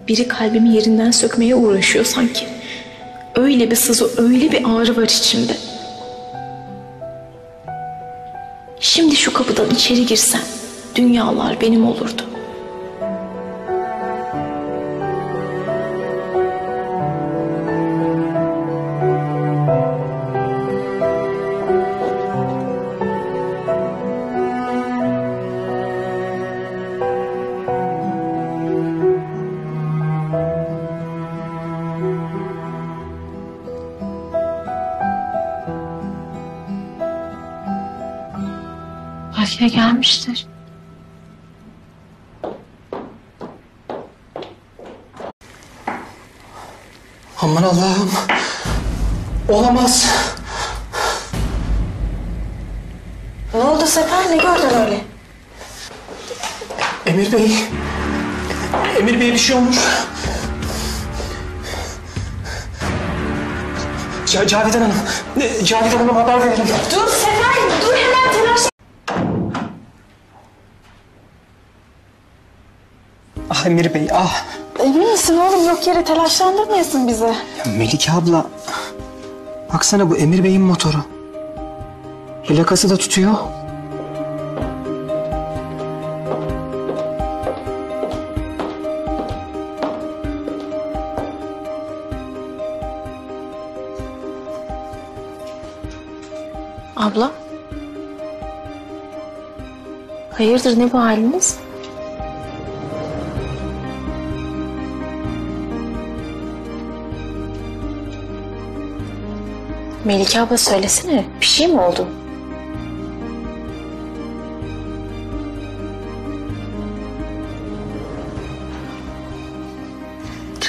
Biri kalbimi yerinden sökmeye uğraşıyor sanki. Öyle bir sızı, öyle bir ağrı var içimde. Şimdi şu kapıdan içeri girsem dünyalar benim olurdu. Belki de gelmiştir. Aman Allah'ım. Olamaz. Ne oldu Sefer? Ne gördün öyle? Emir Bey. Emir Bey'e bir şey olmuş. Cavidan Hanım. Cavidan Hanım'a haber verelim. Dur Sefer! Dur hemen telaş. Ah Emir Bey, ah. Emin misin oğlum? Yok yere telaşlandırmayasın bizi. Ya Melike abla. Baksana bu Emir Bey'in motoru. Plakası da tutuyor. Abla? Hayırdır, ne bu haliniz? Melike abla söylesene, bir şey mi oldu?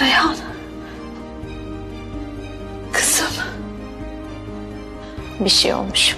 Reyhan. Kızım. Bir şey olmuş.